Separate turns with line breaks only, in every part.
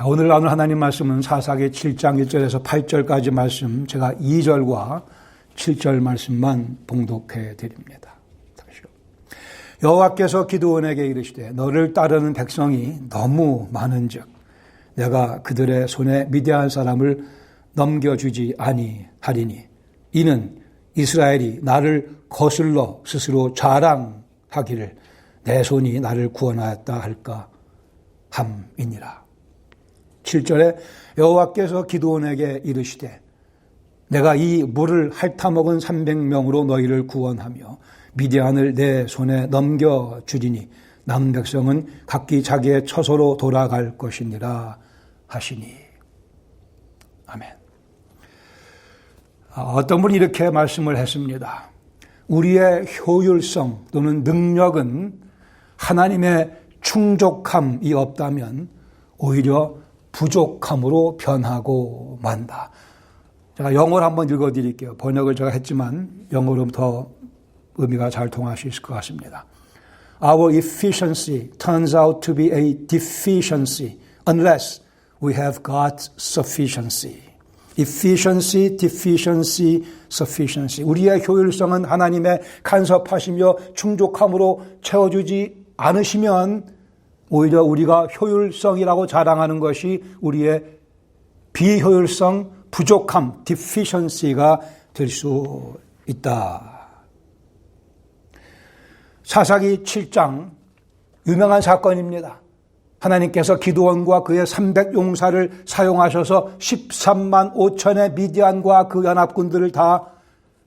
오늘 나눌 하나님 말씀은 사사기 7장 1절에서 8절까지 말씀, 제가 2절과 7절 말씀만 봉독해 드립니다. 다시요. 여호와께서 기드온에게 이르시되 너를 따르는 백성이 너무 많은즉 내가 그들의 손에 미디안 사람을 넘겨주지 아니하리니 이는 이스라엘이 나를 거슬러 스스로 자랑하기를 내 손이 나를 구원하였다 할까 함이니라. 7절에 여호와께서 기드온에게 이르시되 내가 이 물을 핥아먹은 300명으로 너희를 구원하며 미디안을 내 손에 넘겨주리니 남은 백성은 각기 자기의 처소로 돌아갈 것이니라 하시니. 아멘. 어떤 분이 이렇게 말씀을 했습니다. 우리의 효율성 또는 능력은 하나님의 충족함이 없다면 오히려 부족함으로 변하고 만다. 제가 영어를 한번 읽어드릴게요. 번역을 제가 했지만 영어로 더 의미가 잘 통할 수 있을 것 같습니다. Our efficiency turns out to be a deficiency unless we have God's sufficiency. Efficiency, deficiency, sufficiency. 우리의 효율성은 하나님의 간섭하시며 충족함으로 채워주지 않으시면 오히려 우리가 효율성이라고 자랑하는 것이 우리의 비효율성, 부족함, deficiency가 될 수 있다. 사사기 7장 유명한 사건입니다. 하나님께서 기드온과 그의 300용사를 사용하셔서 13만 5천의 미디안과 그 연합군들을 다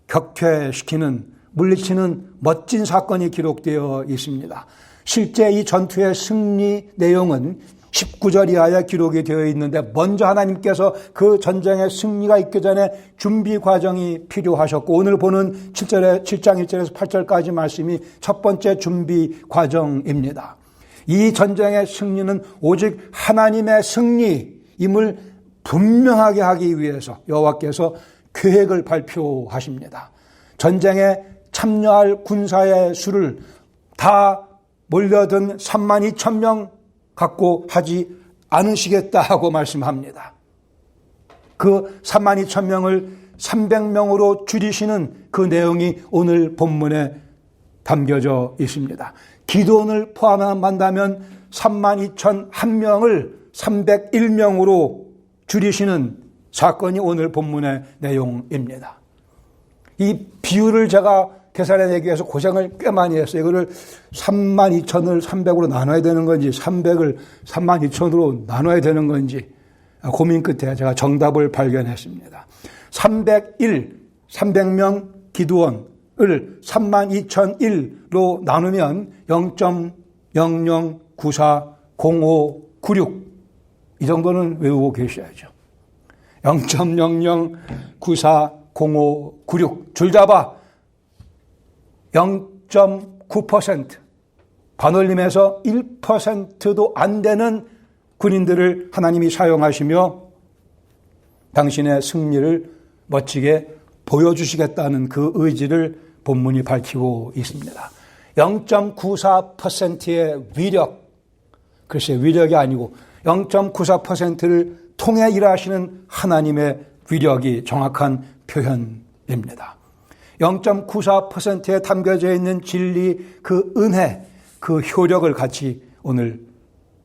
격퇴시키는, 물리치는 멋진 사건이 기록되어 있습니다. 실제 이 전투의 승리 내용은 19절 이하에 기록이 되어 있는데 먼저 하나님께서 그 전쟁의 승리가 있기 전에 준비 과정이 필요하셨고 오늘 보는 7장 1절에서 8절까지 말씀이 첫 번째 준비 과정입니다. 이 전쟁의 승리는 오직 하나님의 승리임을 분명하게 하기 위해서 여호와께서 계획을 발표하십니다. 전쟁에 참여할 군사의 수를 다 몰려든 3만 2천 명 갖고 하지 않으시겠다 하고 말씀합니다. 그 3만 2천 명을 300명으로 줄이시는 그 내용이 오늘 본문에 담겨져 있습니다. 기드온을 포함한다면 3만 2천 1명을 301명으로 줄이시는 사건이 오늘 본문의 내용입니다. 이 비율을 제가 계산해내기 위해서 고생을 꽤 많이 했어요. 이거를 3만 2천을 300으로 나눠야 되는 건지 300을 3만 2천으로 나눠야 되는 건지 고민 끝에 제가 정답을 발견했습니다. 300명 기드온을 3만 2천일로 나누면 0.00940596 이 정도는 외우고 계셔야죠. 0.00940596 줄잡아 0.9% 반올림에서 1%도 안 되는 군인들을 하나님이 사용하시며 당신의 승리를 멋지게 보여주시겠다는 그 의지를 본문이 밝히고 있습니다. 0.94%의 위력, 글쎄 위력이 아니고 0.94%를 통해 일하시는 하나님의 위력이 정확한 표현입니다. 0.94%에 담겨져 있는 진리, 그 은혜, 그 효력을 같이 오늘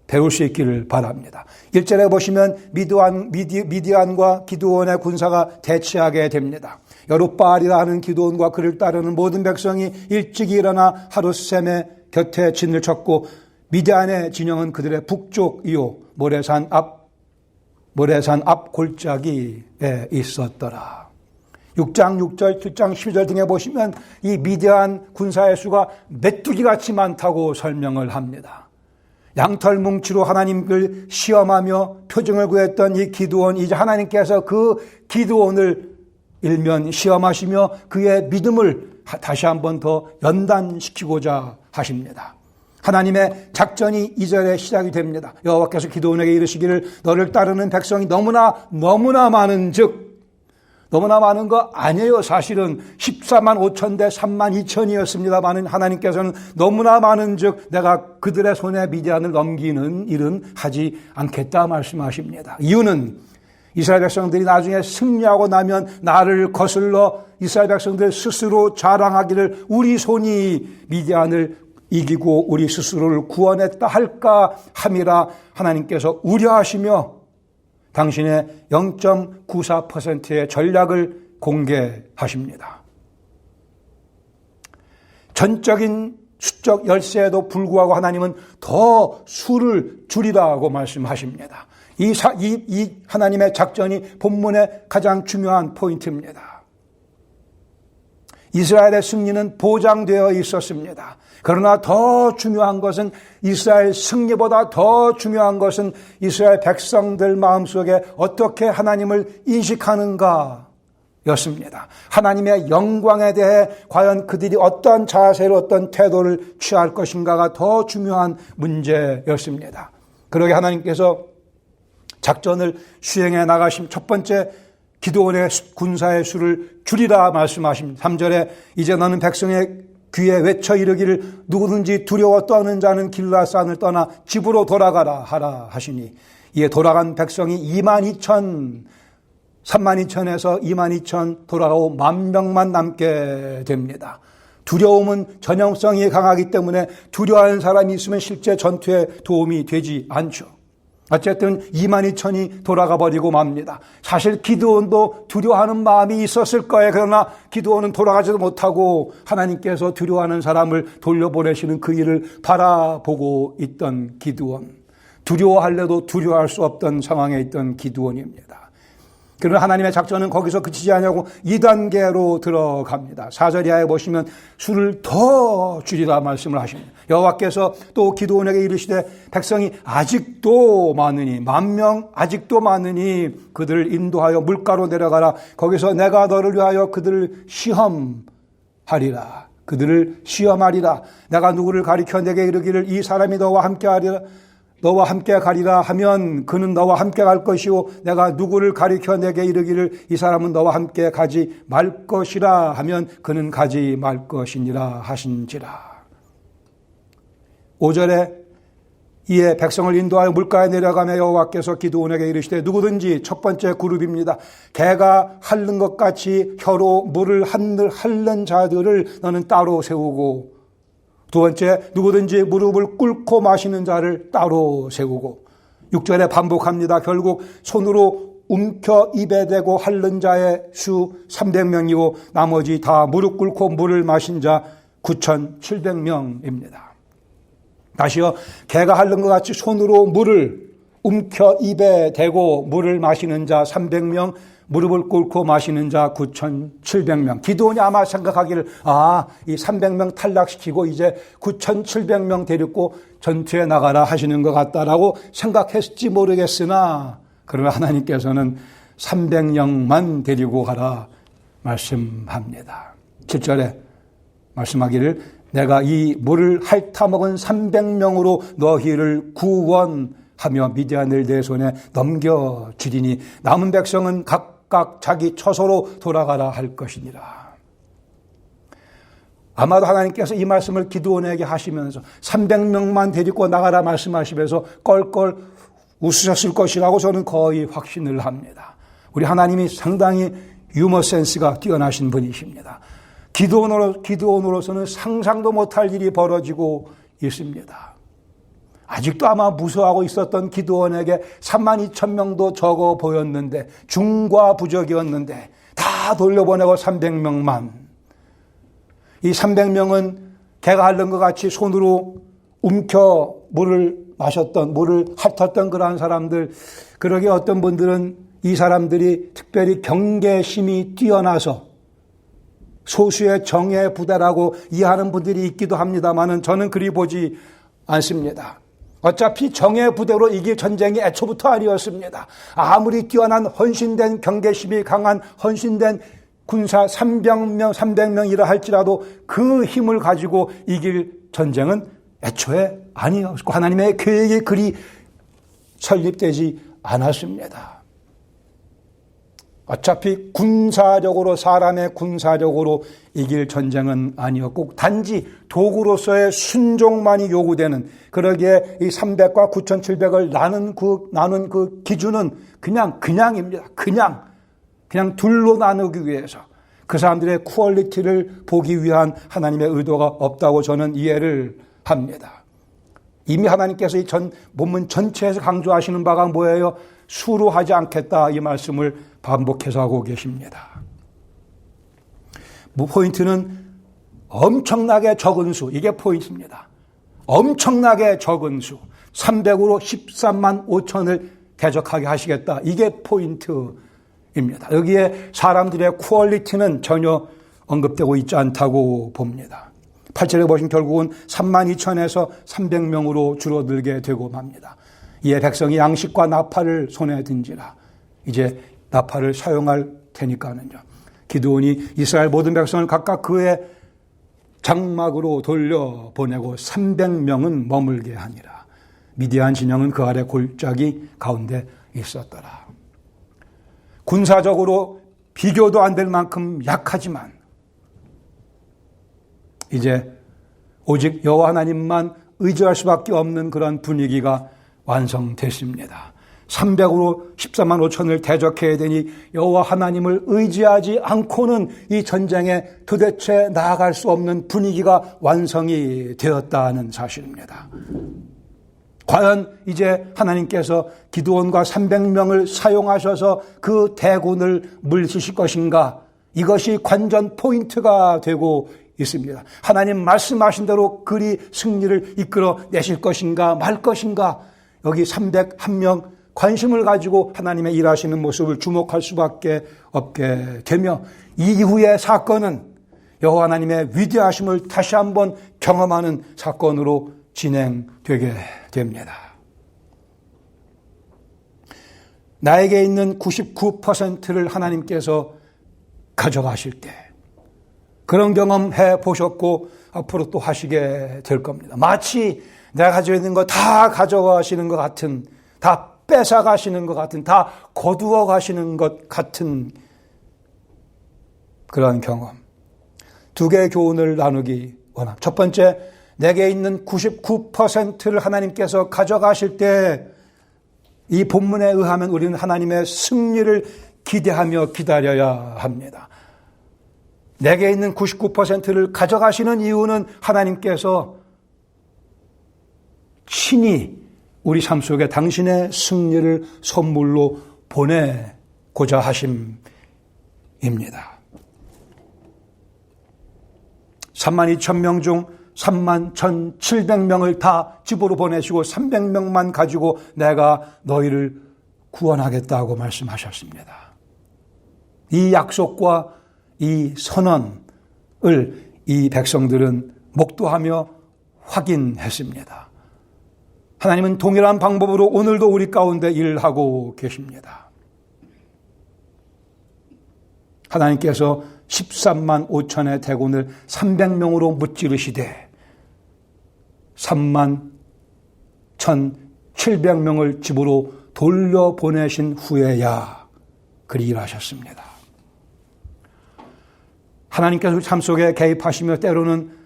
배울 수 있기를 바랍니다. 1절에 보시면 미디안과 기드온의 군사가 대치하게 됩니다. 여룻바알이라 하는 기드온과 그를 따르는 모든 백성이 일찍 일어나 하룻샘에 곁에 진을 쳤고 미디안의 진영은 그들의 북쪽이요 모래산 앞 골짜기에 있었더라. 6장 6절, 7장 12절 등에 보시면 이 미디안 군사의 수가 메뚜기같이 많다고 설명을 합니다. 양털뭉치로 하나님을 시험하며 표징을 구했던 이 기드온, 이제 하나님께서 그 기드온을 일면 시험하시며 그의 믿음을 다시 한번 더 연단시키고자 하십니다. 하나님의 작전이 2절에 시작이 됩니다. 여호와께서 기드온에게 이르시기를 너를 따르는 백성이 너무나 많은즉 너무나 많은 거 아니에요. 사실은 14만 5천 대 3만 2천이었습니다만 하나님께서는 너무나 많은 즉 내가 그들의 손에 미디안을 넘기는 일은 하지 않겠다 말씀하십니다. 이유는 이스라엘 백성들이 나중에 승리하고 나면 나를 거슬러 이스라엘 백성들 스스로 자랑하기를 우리 손이 미디안을 이기고 우리 스스로를 구원했다 할까 함이라 하나님께서 우려하시며 당신의 0.94%의 전략을 공개하십니다. 전적인 수적 열세에도 불구하고 하나님은 더 수를 줄이라고 말씀하십니다. 이 하나님의 작전이 본문의 가장 중요한 포인트입니다. 이스라엘의 승리는 보장되어 있었습니다. 그러나 더 중요한 것은 이스라엘 승리보다 더 중요한 것은 이스라엘 백성들 마음속에 어떻게 하나님을 인식하는가 였습니다. 하나님의 영광에 대해 과연 그들이 어떤 자세로 어떤 태도를 취할 것인가가 더 중요한 문제였습니다. 그러게 하나님께서 작전을 수행해 나가신 첫 번째 기드온의 군사의 수를 줄이라 말씀하십니다. 3절에 이제 너는 백성의 귀에 외쳐 이르기를 누구든지 두려워 떠는 자는 길라산을 떠나 집으로 돌아가라 하라 하시니 이에 돌아간 백성이 22,000 32,000에서 22,000 돌아가고 10,000명만 남게 됩니다. 두려움은 전형성이 강하기 때문에 두려워하는 사람이 있으면 실제 전투에 도움이 되지 않죠. 어쨌든 22,000이 돌아가 버리고 맙니다. 사실 기드온도 두려워하는 마음이 있었을 거예요. 그러나 기드온은 돌아가지도 못하고 하나님께서 두려워하는 사람을 돌려보내시는 그 일을 바라보고 있던 기드온. 두려워하려도 두려워할 수 없던 상황에 있던 기드온입니다. 그러나 하나님의 작전은 거기서 그치지 않냐고 2단계로 들어갑니다. 4절 이하에 보시면 수를 더 줄이라 말씀을 하십니다. 여호와께서 또 기드온에게 이르시되 백성이 아직도 많으니 10,000명 아직도 많으니 그들을 인도하여 물가로 내려가라. 거기서 내가 너를 위하여 그들을 시험하리라. 그들을 시험하리라. 내가 누구를 가리켜 내게 이르기를 이 사람이 너와 함께하리라. 너와 함께 가리라 하면 그는 너와 함께 갈 것이요 내가 누구를 가리켜 내게 이르기를 이 사람은 너와 함께 가지 말 것이라 하면 그는 가지 말 것이니라 하신지라. 5절에 이에 백성을 인도하여 물가에 내려가며 여호와께서 기드온에게 이르시되 누구든지 첫 번째 그룹입니다. 개가 핥는 것 같이 혀로 물을 핥는 자들을 너는 따로 세우고 두 번째, 누구든지 무릎을 꿇고 마시는 자를 따로 세우고 6절에 반복합니다. 결국 손으로 움켜 입에 대고 핥는 자의 수 300명이고 나머지 다 무릎 꿇고 물을 마신 자 9,700명입니다. 다시요. 개가 핥는 것 같이 손으로 물을 움켜 입에 대고 물을 마시는 자 300명, 무릎을 꿇고 마시는 자 9,700명. 기드온이 아마 생각하기를 이 300명 탈락시키고 이제 9,700명 데리고 전투에 나가라 하시는 것 같다라고 생각했을지 모르겠으나 그러나 하나님께서는 300명만 데리고 가라 말씀합니다. 7절에 말씀하기를 내가 이 물을 핥아먹은 300명으로 너희를 구원하며 미디안을 내 손에 넘겨주리니 남은 백성은 각각 자기 처소로 돌아가라 할 것이니라. 아마도 하나님께서 이 말씀을 기드온에게 하시면서 300명만 데리고 나가라 말씀하시면서 껄껄 웃으셨을 것이라고 저는 거의 확신을 합니다. 우리 하나님이 상당히 유머 센스가 뛰어나신 분이십니다. 기드온으로서는 상상도 못할 일이 벌어지고 있습니다. 아직도 아마 무서워하고 있었던 기드온에게 32,000명도 적어 보였는데 중과 부적이었는데 다 돌려보내고 300명만. 이 300명은 개가 핥는 것 같이 손으로 움켜 물을 마셨던, 물을 핥았던 그러한 사람들. 그러게 어떤 분들은 이 사람들이 특별히 경계심이 뛰어나서 소수의 정예 부대라고 이해하는 분들이 있기도 합니다만은 저는 그리 보지 않습니다. 어차피 정예 부대로 이길 전쟁이 애초부터 아니었습니다. 아무리 뛰어난 헌신된 경계심이 강한 헌신된 군사 300명이라 할지라도 그 힘을 가지고 이길 전쟁은 애초에 아니었고 하나님의 계획이 그리 설립되지 않았습니다. 어차피 군사적으로, 사람의 군사적으로 이길 전쟁은 아니었고 단지 도구로서의 순종만이 요구되는, 그러기에 이 300과 9,700을 나눈 그 기준은 그냥입니다. 그냥 둘로 나누기 위해서 그 사람들의 퀄리티를 보기 위한 하나님의 의도가 없다고 저는 이해를 합니다. 이미 하나님께서 이 본문 전체에서 강조하시는 바가 뭐예요? 수로 하지 않겠다, 이 말씀을 반복해서 하고 계십니다. 포인트는 엄청나게 적은 수, 이게 포인트입니다. 엄청나게 적은 수, 300으로 13만 5천을 대적하게 하시겠다, 이게 포인트입니다. 여기에 사람들의 퀄리티는 전혀 언급되고 있지 않다고 봅니다. 8절에 보시면 결국은 3만 2천에서 300명으로 줄어들게 되고 맙니다. 이에 백성이 양식과 나팔을 손에 든지라. 이제 나팔을 사용할 테니까는요. 기드온이 이스라엘 모든 백성을 각각 그의 장막으로 돌려보내고 300명은 머물게 하니라. 미디안 진영은 그 아래 골짜기 가운데 있었더라. 군사적으로 비교도 안 될 만큼 약하지만 이제 오직 여호와 하나님만 의지할 수밖에 없는 그런 분위기가 완성됐습니다. 300으로 14만 5천을 대적해야 되니 여호와 하나님을 의지하지 않고는 이 전쟁에 도대체 나아갈 수 없는 분위기가 완성이 되었다는 사실입니다. 과연 이제 하나님께서 기드온과 300명을 사용하셔서 그 대군을 물리치실 것인가? 이것이 관전 포인트가 되고 있습니다. 하나님 말씀하신 대로 그리 승리를 이끌어 내실 것인가 말 것인가? 여기 301명 관심을 가지고 하나님의 일하시는 모습을 주목할 수밖에 없게 되며, 이후의 사건은 여호와 하나님의 위대하심을 다시 한번 경험하는 사건으로 진행되게 됩니다. 나에게 있는 99%를 하나님께서 가져가실 때, 그런 경험 해보셨고 앞으로 또 하시게 될 겁니다. 마치 내가 가지고 있는 거 다 가져가시는 것 같은, 다 뺏어가시는 것 같은, 다 거두어 가시는 것 같은 그런 경험. 두 개의 교훈을 나누기 원합니다. 첫 번째, 내게 있는 99%를 하나님께서 가져가실 때 이 본문에 의하면 우리는 하나님의 승리를 기대하며 기다려야 합니다. 내게 있는 99%를 가져가시는 이유는 하나님께서 친히 우리 삶 속에 당신의 승리를 선물로 보내고자 하심입니다. 3만 2천 명 중 3만 1,700명을 다 집으로 보내시고 300명만 가지고 내가 너희를 구원하겠다고 말씀하셨습니다. 이 약속과 이 선언을 이 백성들은 목도하며 확인했습니다. 하나님은 동일한 방법으로 오늘도 우리 가운데 일하고 계십니다. 하나님께서 13만 5천의 대군을 300명으로 무찌르시되 3만 1,700명을 집으로 돌려보내신 후에야 그리 일하셨습니다. 하나님께서 우리 삶 속에 개입하시며 때로는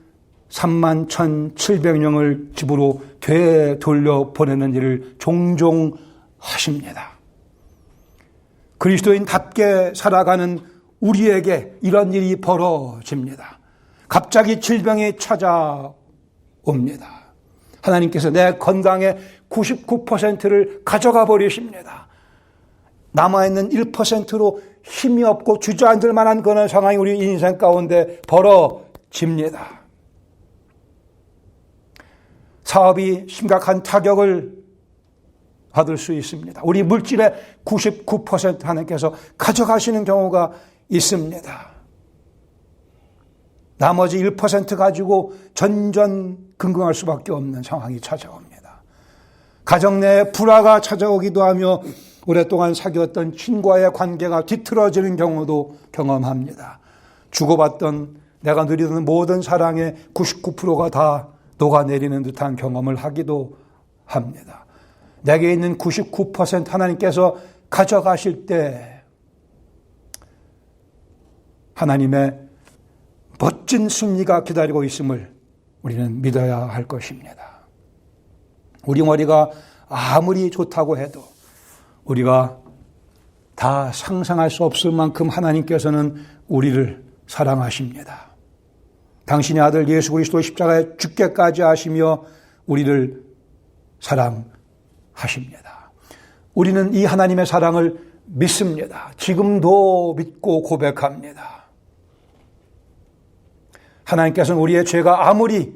3만 1,700명을 집으로 되돌려보내는 일을 종종 하십니다. 그리스도인답게 살아가는 우리에게 이런 일이 벌어집니다. 갑자기 질병이 찾아옵니다. 하나님께서 내 건강의 99%를 가져가 버리십니다. 남아있는 1%로 힘이 없고 주저앉을 만한 그런 상황이 우리 인생 가운데 벌어집니다. 사업이 심각한 타격을 받을 수 있습니다. 우리 물질의 99% 하나님께서 가져가시는 경우가 있습니다. 나머지 1% 가지고 전전긍긍할 수밖에 없는 상황이 찾아옵니다. 가정 내에 불화가 찾아오기도 하며 오랫동안 사귀었던 친구와의 관계가 뒤틀어지는 경우도 경험합니다. 주고받던 내가 누리던 모든 사랑의 99%가 다 녹아내리는 듯한 경험을 하기도 합니다. 내게 있는 99% 하나님께서 가져가실 때 하나님의 멋진 승리가 기다리고 있음을 우리는 믿어야 할 것입니다. 우리 머리가 아무리 좋다고 해도 우리가 다 상상할 수 없을 만큼 하나님께서는 우리를 사랑하십니다. 당신의 아들 예수 그리스도 십자가에 죽게까지 하시며 우리를 사랑하십니다. 우리는 이 하나님의 사랑을 믿습니다. 지금도 믿고 고백합니다. 하나님께서는 우리의 죄가 아무리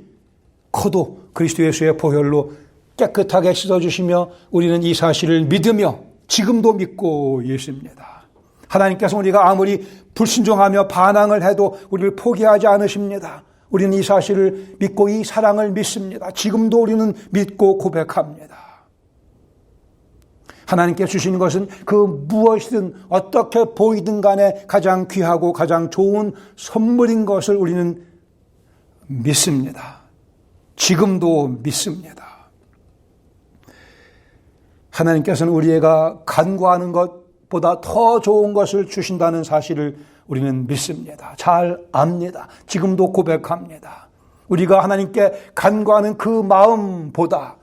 커도 그리스도 예수의 보혈로 깨끗하게 씻어주시며 우리는 이 사실을 믿으며 지금도 믿고 있습니다. 하나님께서 우리가 아무리 불순종하며 반항을 해도 우리를 포기하지 않으십니다. 우리는 이 사실을 믿고 이 사랑을 믿습니다. 지금도 우리는 믿고 고백합니다. 하나님께 주시는 것은 그 무엇이든 어떻게 보이든 간에 가장 귀하고 가장 좋은 선물인 것을 우리는 믿습니다. 지금도 믿습니다. 하나님께서는 우리가 간구하는 것보다 더 좋은 것을 주신다는 사실을 우리는 믿습니다. 잘 압니다. 지금도 고백합니다. 우리가 하나님께 간구하는 그 마음보다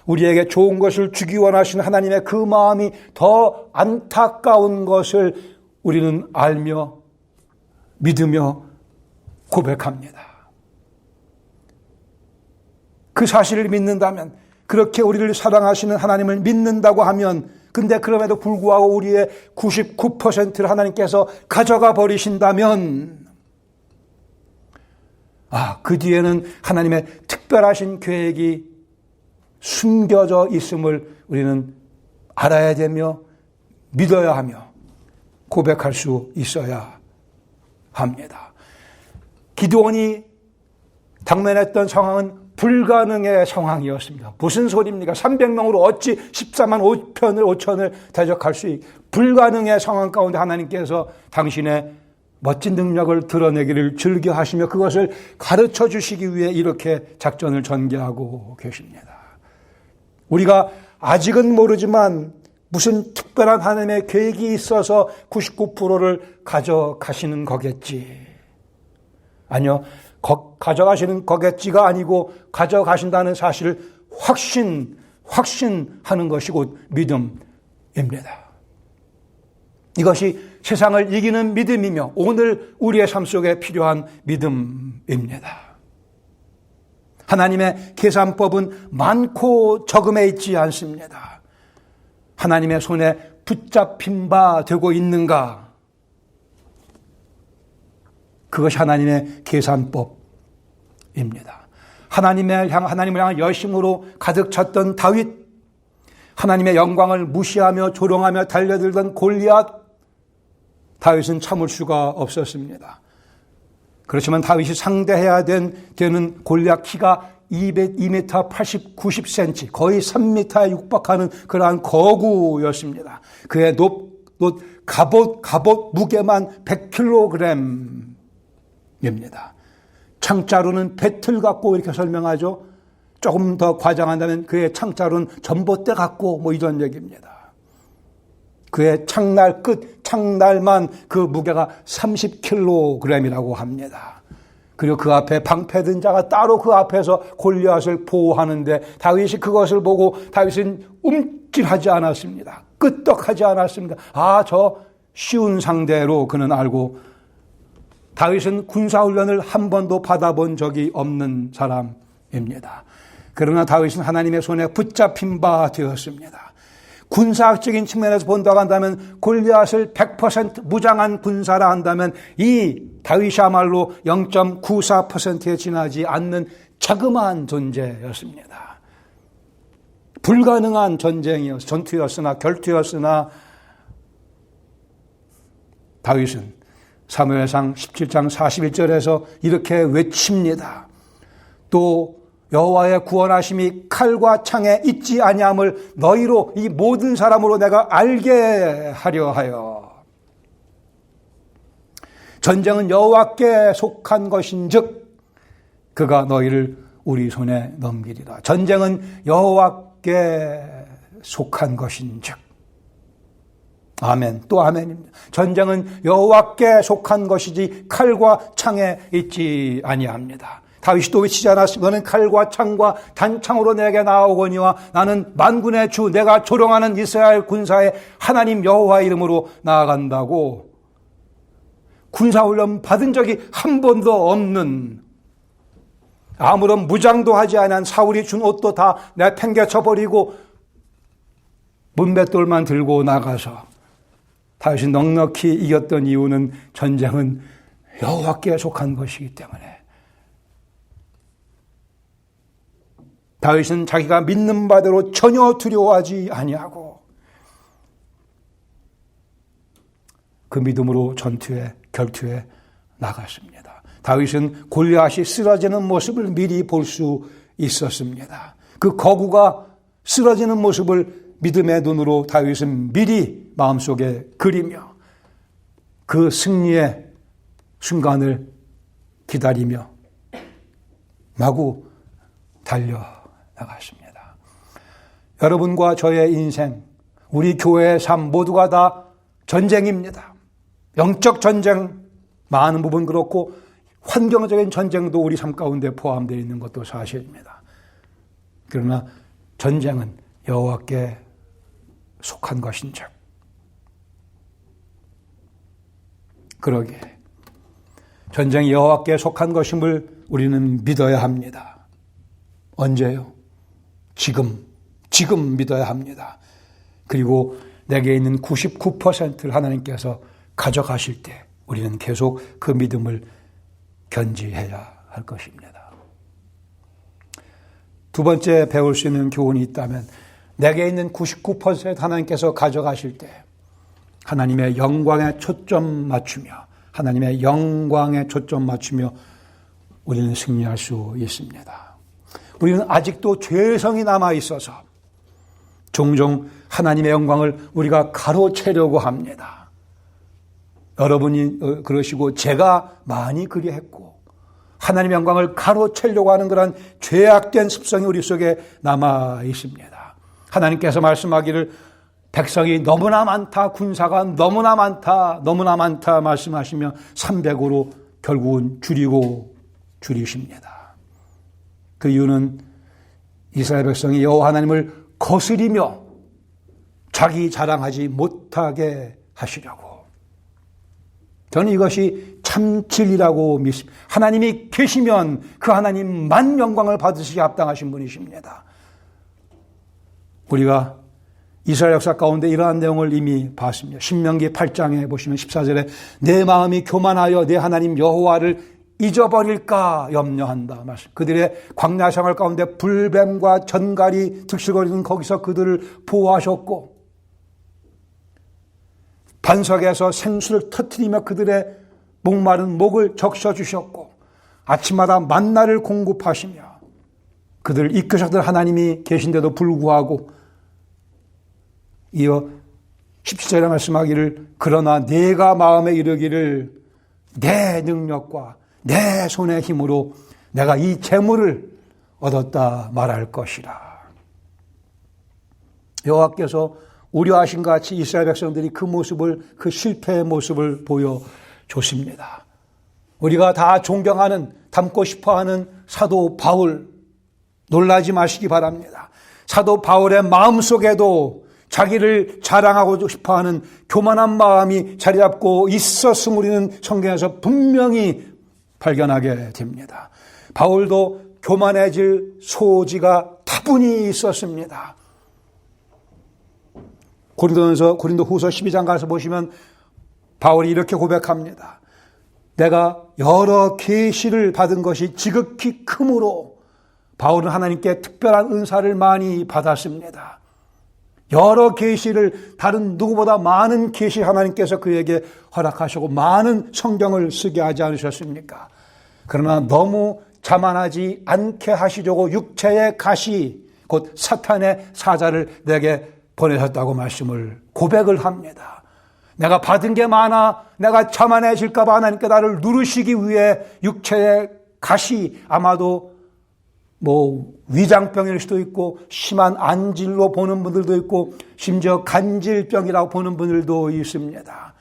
우리에게 좋은 것을 주기 원하시는 하나님의 그 마음이 더 안타까운 것을 우리는 알며 믿으며 고백합니다. 그 사실을 믿는다면, 그렇게 우리를 사랑하시는 하나님을 믿는다고 하면, 근데 그럼에도 불구하고 우리의 99%를 하나님께서 가져가 버리신다면, 그 뒤에는 하나님의 특별하신 계획이 숨겨져 있음을 우리는 알아야 되며 믿어야 하며 고백할 수 있어야 합니다. 기드온이 당면했던 상황은 불가능의 상황이었습니다. 무슨 소리입니까? 300명으로 어찌 14만 5천을 대적할 수 있... 불가능의 상황 가운데 하나님께서 당신의 멋진 능력을 드러내기를 즐겨하시며 그것을 가르쳐 주시기 위해 이렇게 작전을 전개하고 계십니다. 우리가 아직은 모르지만 무슨 특별한 하나님의 계획이 있어서 99%를 가져가시는 거겠지. 아니요. 가져가시는 거겠지가 아니고 가져가신다는 사실을 확신하는 것이 곧 믿음입니다. 이것이 세상을 이기는 믿음이며 오늘 우리의 삶 속에 필요한 믿음입니다. 하나님의 계산법은 많고 적음에 있지 않습니다. 하나님의 손에 붙잡힌 바 되고 있는가? 그것이 하나님의 계산법입니다. 하나님을 향한 열심으로 가득 찼던 다윗, 하나님의 영광을 무시하며 조롱하며 달려들던 골리앗, 다윗은 참을 수가 없었습니다. 그렇지만 다윗이 상대해야 되는 골리앗 키가 2m 80, 90cm, 거의 3m에 육박하는 그러한 거구였습니다. 그의 갑옷 무게만 100kg입니다. 창자루는 배틀 같고 이렇게 설명하죠. 조금 더 과장한다면 그의 창자루는 전봇대 같고 이런 얘기입니다. 그의 창날만 그 무게가 30kg이라고 합니다. 그리고 그 앞에 방패든 자가 따로 그 앞에서 골리앗을 보호하는데 다윗이 그것을 보고 다윗은 움찔하지 않았습니다. 끄떡하지 않았습니다. 저 쉬운 상대로 그는 알고, 다윗은 군사훈련을 한 번도 받아본 적이 없는 사람입니다. 그러나 다윗은 하나님의 손에 붙잡힌 바 되었습니다. 군사학적인 측면에서 본다고 한다면 골리앗을 100% 무장한 군사라 한다면 이 다윗이야말로 0.94%에 지나지 않는 자그마한 존재였습니다. 불가능한 전투였으나 결투였으나 다윗은 사무엘상 17장 41절에서 이렇게 외칩니다. 또 여호와의 구원하심이 칼과 창에 있지 아니함을 너희로 이 모든 사람으로 내가 알게 하려 하여. 전쟁은 여호와께 속한 것인즉 그가 너희를 우리 손에 넘기리라. 전쟁은 여호와께 속한 것인즉. 아멘, 또 아멘입니다. 전쟁은 여호와께 속한 것이지 칼과 창에 있지 아니합니다. 다윗이 또 외치지 않았습니까? 너는 칼과 창과 단창으로 내게 나아오거니와 나는 만군의 주 내가 조롱하는 이스라엘 군사의 하나님 여호와 이름으로 나아간다고. 군사훈련 받은 적이 한 번도 없는, 아무런 무장도 하지 않은 사울이 준 옷도 다 내팽개쳐버리고 문맷돌만 들고 나가서 다윗이 넉넉히 이겼던 이유는 전쟁은 여호와께 속한 것이기 때문에. 다윗은 자기가 믿는 바대로 전혀 두려워하지 아니하고 그 믿음으로 결투에 나갔습니다. 다윗은 골리앗이 쓰러지는 모습을 미리 볼 수 있었습니다. 그 거구가 쓰러지는 모습을 믿음의 눈으로 다윗은 미리 마음속에 그리며 그 승리의 순간을 기다리며 마구 달려나갔습니다. 여러분과 저의 인생, 우리 교회의 삶 모두가 다 전쟁입니다. 영적 전쟁 많은 부분 그렇고 환경적인 전쟁도 우리 삶 가운데 포함되어 있는 것도 사실입니다. 그러나 전쟁은 여호와께 속한 것인즉 그러기에 전쟁이 여호와께 속한 것임을 우리는 믿어야 합니다. 언제요? 지금 믿어야 합니다. 그리고 내게 있는 99%를 하나님께서 가져가실 때 우리는 계속 그 믿음을 견지해야 할 것입니다. 두 번째 배울 수 있는 교훈이 있다면 내게 있는 99% 하나님께서 가져가실 때 하나님의 영광에 초점 맞추며 우리는 승리할 수 있습니다. 우리는 아직도 죄성이 남아 있어서 종종 하나님의 영광을 우리가 가로채려고 합니다. 여러분이 그러시고 제가 많이 그리했고 하나님의 영광을 가로채려고 하는 그런 죄악된 습성이 우리 속에 남아 있습니다. 하나님께서 말씀하기를 백성이 너무나 많다, 군사가 너무나 많다 말씀하시며 300으로 결국은 줄이십니다. 그 이유는 이스라엘 백성이 여호와 하나님을 거스리며 자기 자랑하지 못하게 하시려고. 저는 이것이 참 진리라고 믿습니다. 하나님이 계시면 그 하나님만 영광을 받으시기 합당하신 분이십니다. 우리가 이스라엘 역사 가운데 이러한 내용을 이미 봤습니다. 신명기 8장에 보시면 14절에 내 마음이 교만하여 내 하나님 여호와를 잊어버릴까 염려한다 말씀. 그들의 광야 생활 가운데 불뱀과 전갈이 득실거리는 거기서 그들을 보호하셨고 반석에서 생수를 터뜨리며 그들의 목마른 목을 적셔주셨고 아침마다 만나를 공급하시며 그들을 이끄셨던 하나님이 계신데도 불구하고 이어 17절에 말씀하기를 그러나 내가 마음에 이르기를 내 능력과 내 손의 힘으로 내가 이 재물을 얻었다 말할 것이라. 여호와께서 우려하신 것 같이 이스라엘 백성들이 그 실패의 모습을 보여줬습니다. 우리가 다 존경하는, 닮고 싶어하는 사도 바울, 놀라지 마시기 바랍니다. 사도 바울의 마음속에도 자기를 자랑하고 싶어하는 교만한 마음이 자리 잡고 있었음을 우리는 성경에서 분명히 발견하게 됩니다. 바울도 교만해질 소지가 다분히 있었습니다. 고린도 후서 12장 가서 보시면 바울이 이렇게 고백합니다. 내가 여러 계시를 받은 것이 지극히 크므로 바울은 하나님께 특별한 은사를 많이 받았습니다. 여러 계시를 다른 누구보다 많은 계시 하나님께서 그에게 허락하시고 많은 성경을 쓰게 하지 않으셨습니까? 그러나 너무 자만하지 않게 하시려고 육체의 가시 곧 사탄의 사자를 내게 보내셨다고 말씀을 고백을 합니다. 내가 받은 게 많아 내가 자만해질까 봐 하나님께 나를 누르시기 위해 육체의 가시 아마도 위장병일 수도 있고 심한 안질로 보는 분들도 있고 심지어 간질병이라고 보는 분들도 있습니다.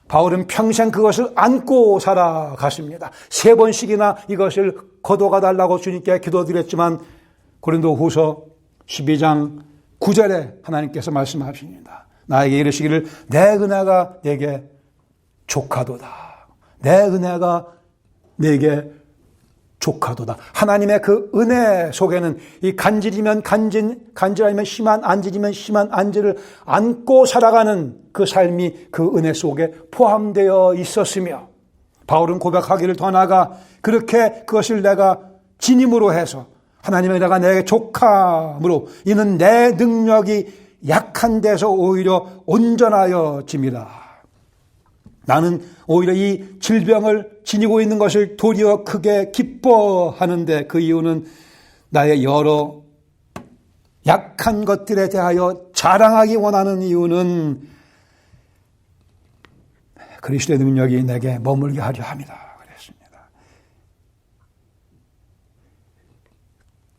바울은 평생 그것을 안고 살아갔습니다. 3번씩이나 이것을 거둬가달라고 주님께 기도드렸지만 고린도후서 12장 9절에 하나님께서 말씀하십니다. 나에게 이르시기를 내 은혜가 내게 족하도다. 내 은혜가 내게 족하도다. 하나님의 그 은혜 속에는 이 간질이면 간질 아니면 심한 안질이면 심한 안질을 안고 살아가는 그 삶이 그 은혜 속에 포함되어 있었으며 바울은 고백하기를 더 나아가 그렇게 그것을 내가 지님으로 해서 하나님의 은혜가 내게 족함으로 이는 내 능력이 약한 데서 오히려 온전하여짐이라. 나는 오히려 이 질병을 지니고 있는 것을 도리어 크게 기뻐하는데 그 이유는 나의 여러 약한 것들에 대하여 자랑하기 원하는 이유는 그리스도의 능력이 내게 머물게 하려 함이다. 그랬습니다.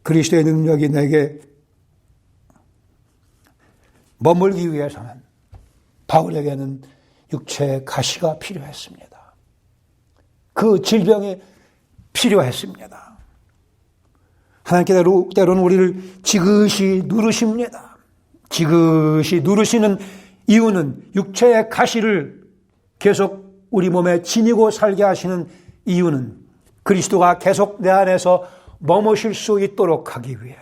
그리스도의 능력이 내게 머물기 위해서는 바울에게는 육체의 가시가 필요했습니다. 그 질병이 필요했습니다. 하나님께서 때로는 우리를 지그시 누르십니다. 지그시 누르시는 이유는 육체의 가시를 계속 우리 몸에 지니고 살게 하시는 이유는 그리스도가 계속 내 안에서 머무실 수 있도록 하기 위해.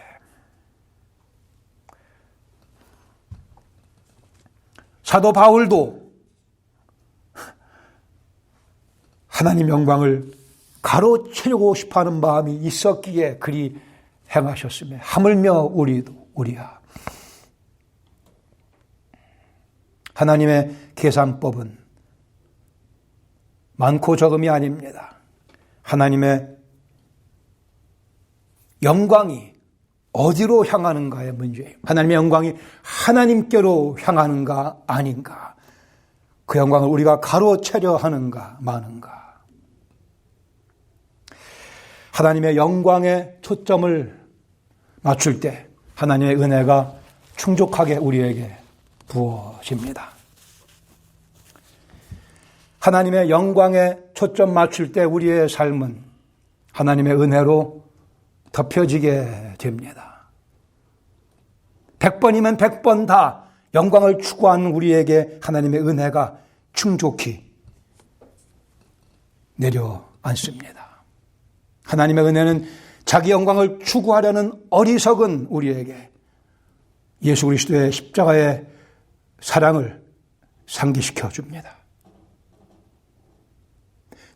사도 바울도 하나님 영광을 가로채려고 싶어하는 마음이 있었기에 그리 행하셨으며 하물며 우리야. 하나님의 계산법은 많고 적음이 아닙니다. 하나님의 영광이 어디로 향하는가의 문제예요. 하나님의 영광이 하나님께로 향하는가 아닌가. 그 영광을 우리가 가로채려 하는가 마는가. 하나님의 영광에 초점을 맞출 때 하나님의 은혜가 충족하게 우리에게 부어집니다. 하나님의 영광에 초점 맞출 때 우리의 삶은 하나님의 은혜로 덮여지게 됩니다. 100번이면 100번 다 영광을 추구하는 우리에게 하나님의 은혜가 충족히 내려앉습니다. 하나님의 은혜는 자기 영광을 추구하려는 어리석은 우리에게 예수 그리스도의 십자가의 사랑을 상기시켜 줍니다.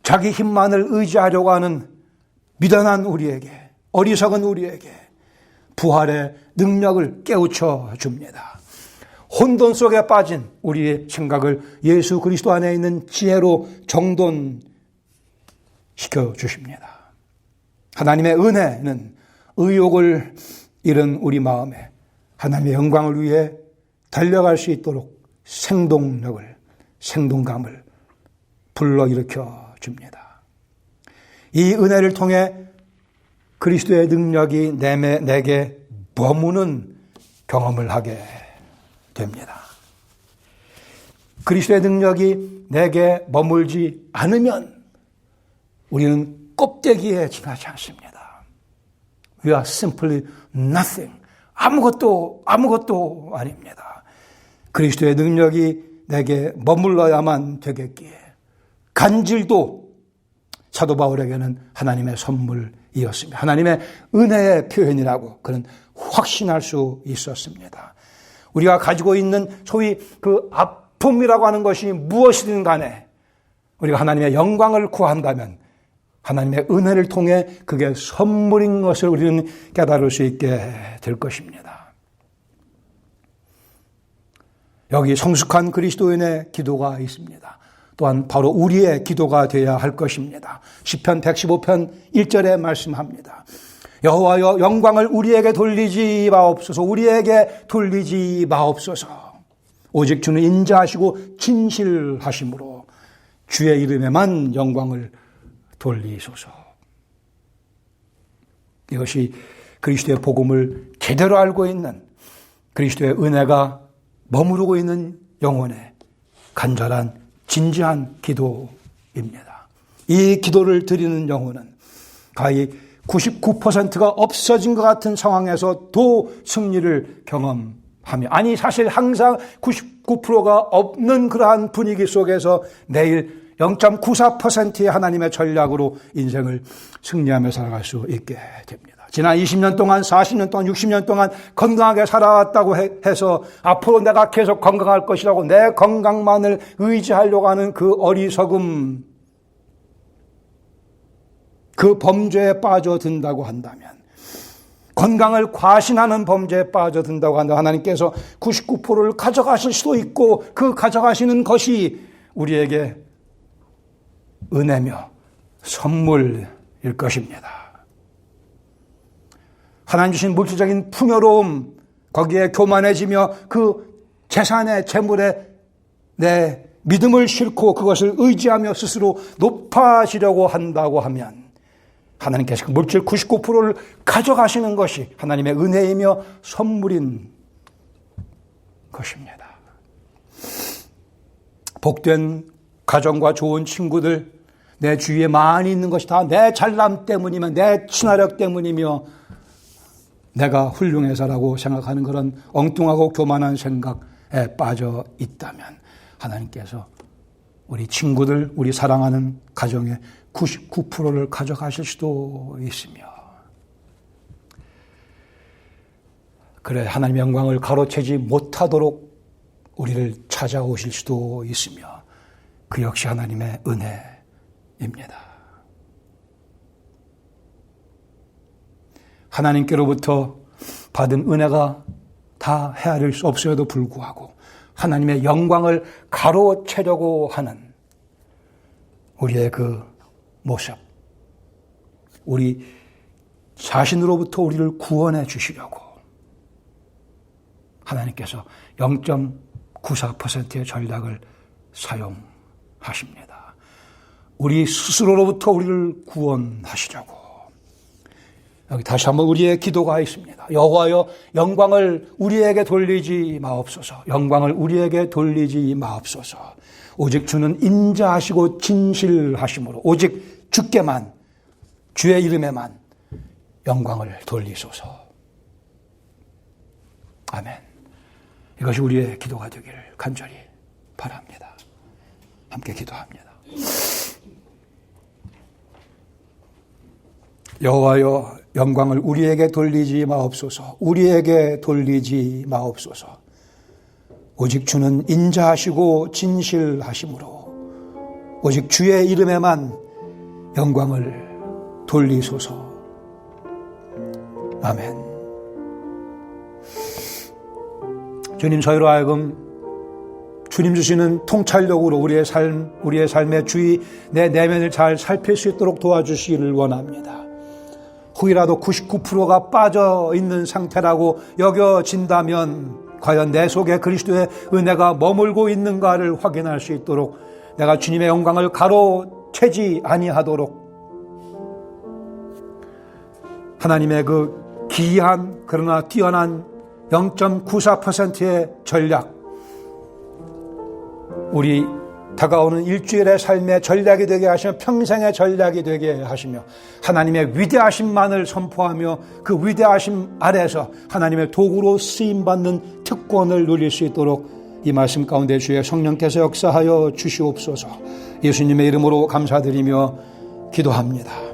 자기 힘만을 의지하려고 하는 미련한 우리에게, 어리석은 우리에게 부활의 능력을 깨우쳐 줍니다. 혼돈 속에 빠진 우리의 생각을 예수 그리스도 안에 있는 지혜로 정돈시켜 주십니다. 하나님의 은혜는 의욕을 잃은 우리 마음에 하나님의 영광을 위해 달려갈 수 있도록 생동감을 불러일으켜 줍니다. 이 은혜를 통해 그리스도의 능력이 내게 머무는 경험을 하게 됩니다. 그리스도의 능력이 내게 머물지 않으면 우리는 껍데기에 지나지 않습니다. We are simply nothing. 아무것도 아닙니다. 그리스도의 능력이 내게 머물러야만 되겠기에 간질도 사도 바울에게는 하나님의 선물이었습니다. 하나님의 은혜의 표현이라고 그는 확신할 수 있었습니다. 우리가 가지고 있는 소위 그 아픔이라고 하는 것이 무엇이든 간에 우리가 하나님의 영광을 구한다면 하나님의 은혜를 통해 그게 선물인 것을 우리는 깨달을 수 있게 될 것입니다. 여기 성숙한 그리스도인의 기도가 있습니다. 또한 바로 우리의 기도가 되어야 할 것입니다. 시편 115편 1절에 말씀합니다. 여호와여 영광을 우리에게 돌리지 마옵소서. 우리에게 돌리지 마옵소서. 오직 주는 인자하시고 진실하심으로 주의 이름에만 영광을 돌리소서. 이것이 그리스도의 복음을 제대로 알고 있는 그리스도의 은혜가 머무르고 있는 영혼의 간절한 진지한 기도입니다. 이 기도를 드리는 영혼은 거의 99%가 없어진 것 같은 상황에서도 승리를 경험하며, 아니 사실 항상 99%가 없는 그러한 분위기 속에서 매일 0.94%의 하나님의 전략으로 인생을 승리하며 살아갈 수 있게 됩니다. 지난 20년 동안, 40년 동안, 60년 동안 건강하게 살아왔다고 해서 앞으로 내가 계속 건강할 것이라고 내 건강만을 의지하려고 하는 그 어리석음, 그 범죄에 빠져든다고 한다면, 건강을 과신하는 범죄에 빠져든다고 한다면 하나님께서 99%를 가져가실 수도 있고, 그 가져가시는 것이 우리에게 은혜며 선물일 것입니다. 하나님 주신 물질적인 풍요로움, 거기에 교만해지며 그 재산의 재물에 내 믿음을 싣고 그것을 의지하며 스스로 높아지려고 한다고 하면 하나님께서 그 물질 99%를 가져가시는 것이 하나님의 은혜이며 선물인 것입니다. 복된 가정과 좋은 친구들, 내 주위에 많이 있는 것이 다 내 잘남 때문이며 내 친화력 때문이며 내가 훌륭해서라고 생각하는 그런 엉뚱하고 교만한 생각에 빠져 있다면 하나님께서 우리 친구들, 우리 사랑하는 가정의 99%를 가져가실 수도 있으며, 그래 하나님의 영광을 가로채지 못하도록 우리를 찾아오실 수도 있으며, 그 역시 하나님의 은혜입니다. 하나님께로부터 받은 은혜가 다 헤아릴 수 없어도 불구하고 하나님의 영광을 가로채려고 하는 우리의 그 모습, 우리 자신으로부터 우리를 구원해 주시려고 하나님께서 0.94%의 전략을 사용하십니다. 우리 스스로로부터 우리를 구원하시려고. 여기 다시 한번 우리의 기도가 있습니다. 여호와여, 영광을 우리에게 돌리지 마옵소서. 영광을 우리에게 돌리지 마옵소서. 오직 주는 인자하시고 진실하심으로 오직 주께만, 주의 이름에만 영광을 돌리소서. 아멘. 이것이 우리의 기도가 되기를 간절히 바랍니다. 함께 기도합니다. 여호와여, 영광을 우리에게 돌리지 마옵소서. 우리에게 돌리지 마옵소서. 오직 주는 인자하시고 진실하심으로 오직 주의 이름에만 영광을 돌리소서. 아멘. 주님, 저희로 하여금 주님 주시는 통찰력으로 우리의 삶의 주의, 내 내면을 잘 살필 수 있도록 도와주시기를 원합니다. 혹이라도 99%가 빠져 있는 상태라고 여겨진다면 과연 내 속에 그리스도의 은혜가 머물고 있는가를 확인할 수 있도록 내가 주님의 영광을 가로채지 아니하도록 하나님의 그 기이한 그러나 뛰어난 0.94%의 전략, 우리 다가오는 일주일의 삶의 전략이 되게 하시며 평생의 전략이 되게 하시며 하나님의 위대하심만을 선포하며 그 위대하심 아래에서 하나님의 도구로 쓰임받는 특권을 누릴 수 있도록 이 말씀 가운데 주의 성령께서 역사하여 주시옵소서. 예수님의 이름으로 감사드리며 기도합니다.